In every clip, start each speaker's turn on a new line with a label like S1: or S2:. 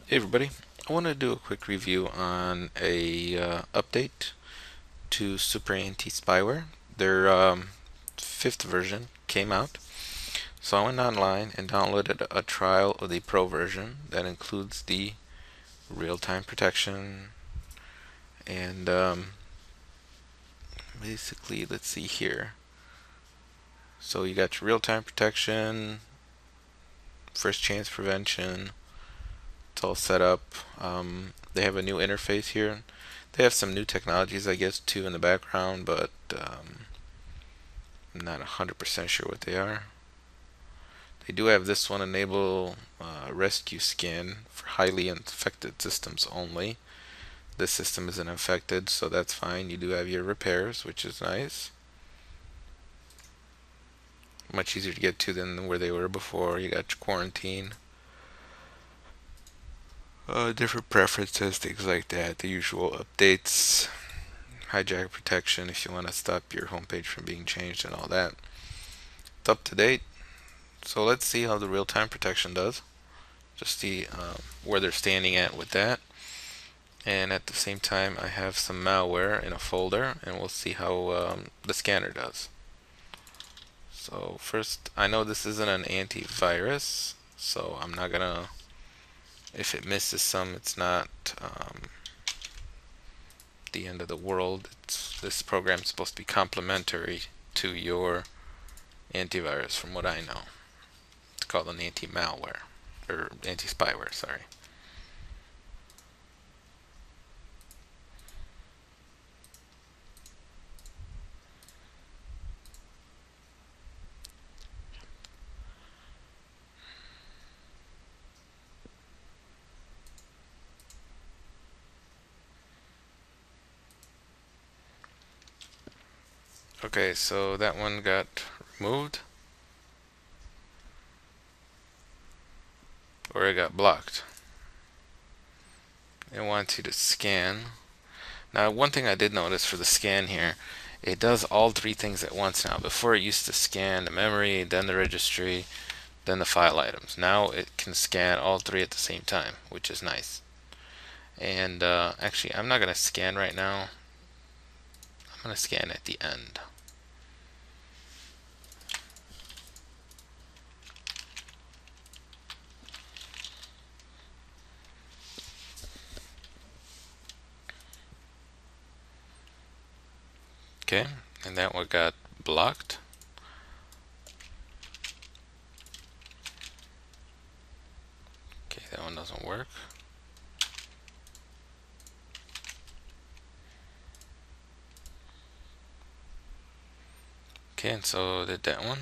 S1: Hey everybody, I want to do a quick review on a update to SUPERAntiSpyware. Their fifth version came out, so I went online and downloaded a trial of the Pro version that includes the real-time protection and basically, let's see here. So you got your real-time protection, first chance prevention. It's all set up. They have a new interface here. They have some new technologies, I guess, too in the background, but I'm not 100% sure what they are. They do have this one enable rescue scan for highly infected systems only. This system isn't infected, so that's fine. You do have your repairs, which is nice. Much easier to get to than where they were before. You got your quarantine. Different preferences, things like that. The usual updates, hijack protection if you want to stop your homepage from being changed and all that. It's up to date. So let's see how the real-time protection does. Just see where they're standing at with that. And at the same time, I have some malware in a folder, and we'll see how the scanner does. So first, I know this isn't an antivirus, so I'm not gonna, if it misses some, it's not the end of the world. This program's supposed to be complementary to your antivirus, from what I know. It's called an anti-malware, or anti-spyware, sorry. Okay, so that one got removed, or it got blocked. It wants you to scan. Now, one thing I did notice for the scan here, it does all three things at once now. Before it used to scan the memory, then the registry, then the file items. Now it can scan all three at the same time, which is nice. And actually, I'm not going to scan right now. I'm going to scan at the end. Okay, and that one got blocked. Okay, that one doesn't work. Okay, and so did that one.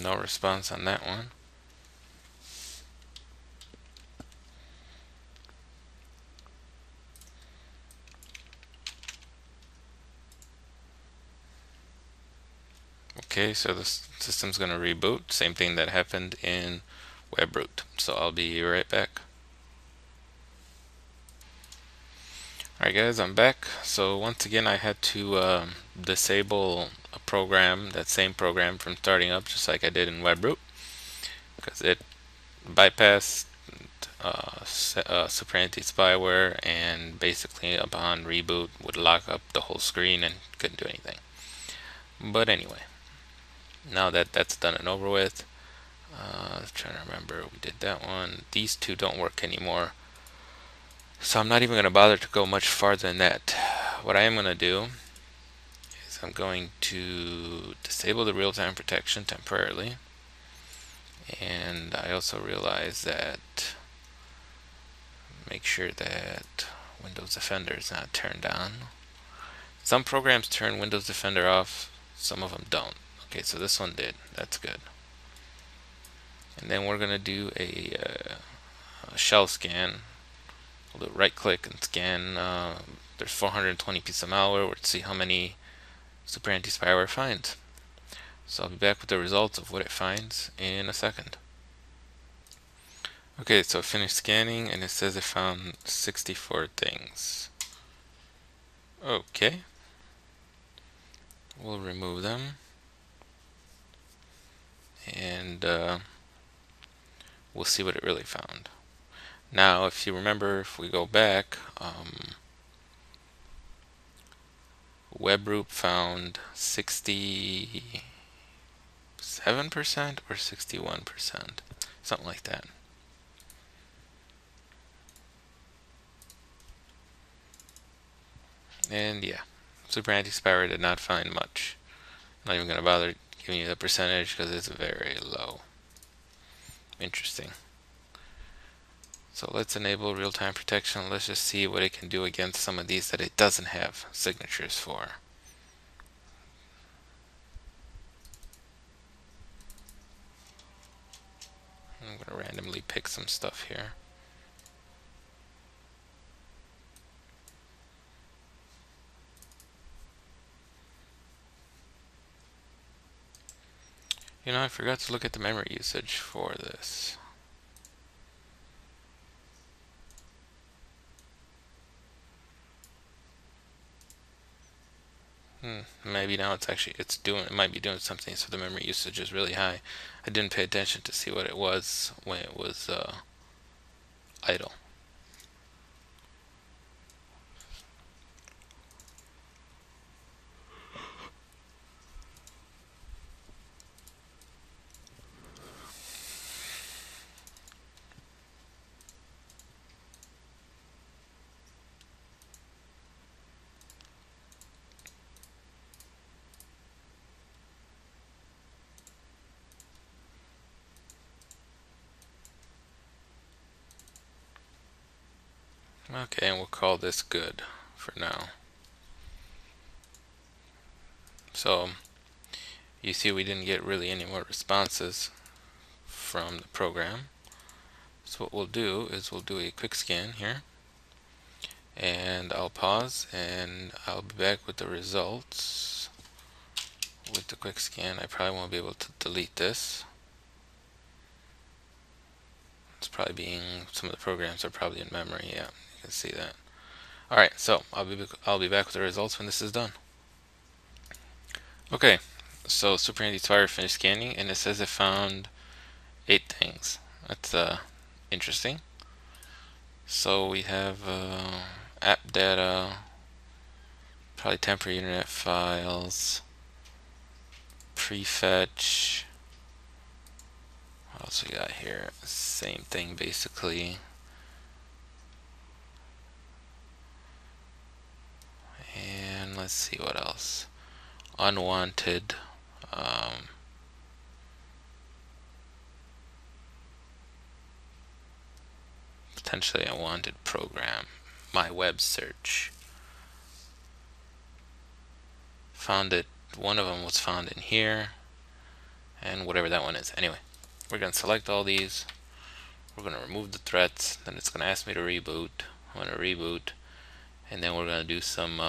S1: No response on that one. Okay, so the system's going to reboot. Same thing that happened in WebRoot. So I'll be right back. Alright guys, I'm back. So once again I had to disable a program, that same program, from starting up, just like I did in WebRoot, because it bypassed SUPERAntiSpyware, and basically upon reboot would lock up the whole screen and couldn't do anything. But anyway, now that that's done and over with, trying to remember, we did that one. These two don't work anymore, so I'm not even going to bother to go much farther than that. What I am going to do is I'm going to disable the real-time protection temporarily, and I also realize that make sure that Windows Defender is not turned on. Some programs turn Windows Defender off, some of them don't. Okay, so this one did. That's good. And then we're going to do a shell scan. We'll do right click and scan there's 420 pieces of malware. We'll see how many SUPERAntiSpyware finds. So I'll be back with the results of what it finds in a second. Okay, so I finished scanning and it says it found 64 things. Okay, we'll remove them, and we'll see what it really found. Now, if you remember, if we go back, WebRoot found 67% or 61%, something like that. And yeah, SUPERAntiSpyware did not find much. I'm not even going to bother giving you the percentage because it's very low. Interesting. So let's enable real-time protection. Let's just see what it can do against some of these that it doesn't have signatures for. I'm going to randomly pick some stuff here. You know, I forgot to look at the memory usage for this. Maybe now it might be doing something, so the memory usage is really high. I didn't pay attention to see what it was when it was idle. Okay, and we'll call this good for now. So you see we didn't get really any more responses from the program. So what we'll do is we'll do a quick scan here, and I'll pause and I'll be back with the results. With the quick scan, I probably won't be able to delete this. It's probably being, some of the programs are probably in memory. Yeah, you can see that. Alright, so I'll be back with the results when this is done. Okay, so SUPERAntiSpyware finished scanning and it says it found 8 things. That's interesting. So we have app data, probably temporary internet files, prefetch. What else we got here? Same thing basically. And let's see what else. Unwanted. Potentially unwanted program. My web search. Found it. One of them was found in here. And whatever that one is. Anyway, we're going to select all these. We're going to remove the threats. Then it's going to ask me to reboot. I'm going to reboot. And then we're going to do some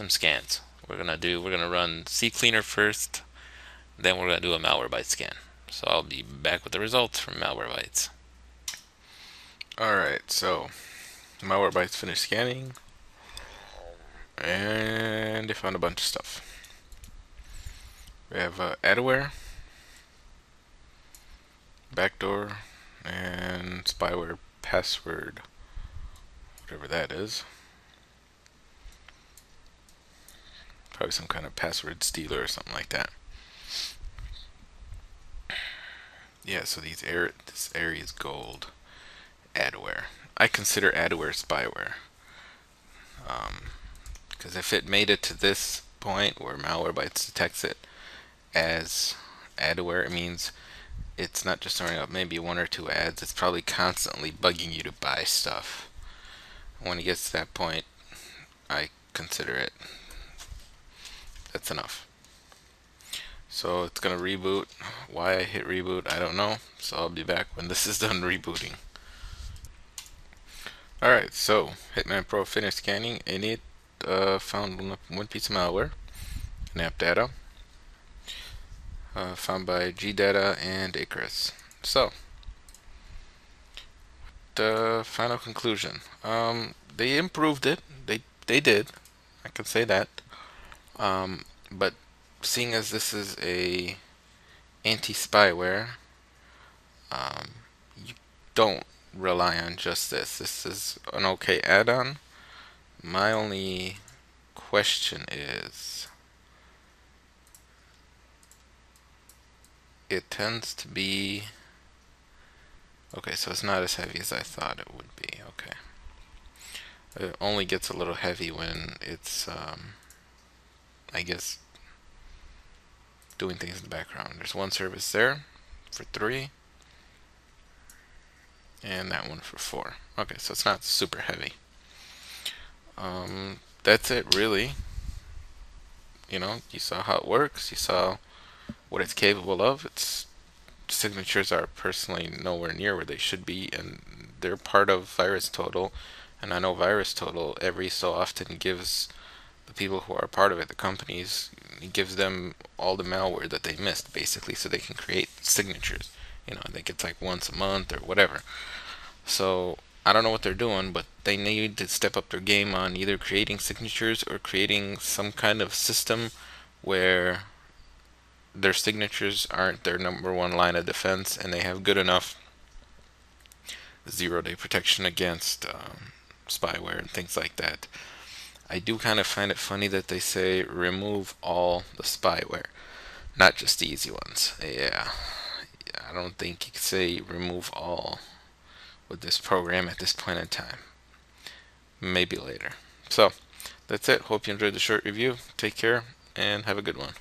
S1: scans. We're going to run CCleaner first. Then we're going to do a Malwarebytes scan. So I'll be back with the results from Malwarebytes. Alright, so Malwarebytes finished scanning, and they found a bunch of stuff. We have adware, backdoor, and spyware password, whatever that is. Probably some kind of password stealer or something like that. Yeah, so this area is gold. Adware. I consider adware spyware. Because if it made it to this point where Malwarebytes detects it as adware, it means it's not just throwing up maybe 1 or 2 ads, it's probably constantly bugging you to buy stuff. When it gets to that point, I consider it. That's enough. So it's gonna reboot. Why I hit reboot, I don't know. So I'll be back when this is done rebooting. Alright, so Hitman Pro finished scanning and it found one piece of malware, an app data, found by GData and Icarus. So, the final conclusion. They improved it. They did. I can say that. But seeing as this is a anti-spyware, you don't rely on just this. This is an okay add-on. My only question is, it tends to be okay, so it's not as heavy as I thought it would be. Okay. It only gets a little heavy when it's, I guess, doing things in the background. There's one service there for 3, and that one for 4. Okay, so it's not super heavy. That's it, really. You know, you saw how it works. You saw what it's capable of. Its signatures are personally nowhere near where they should be, and they're part of VirusTotal. And I know VirusTotal every so often gives the people who are part of it, the companies, it gives them all the malware that they missed, basically, so they can create signatures. You know, I think it's like once a month or whatever. So I don't know what they're doing, but they need to step up their game on either creating signatures or creating some kind of system where their signatures aren't their number one line of defense, and they have good enough zero-day protection against spyware and things like that. I do kind of find it funny that they say remove all the spyware, not just the easy ones. Yeah, I don't think you could say remove all with this program at this point in time. Maybe later. So, that's it. Hope you enjoyed the short review. Take care and have a good one.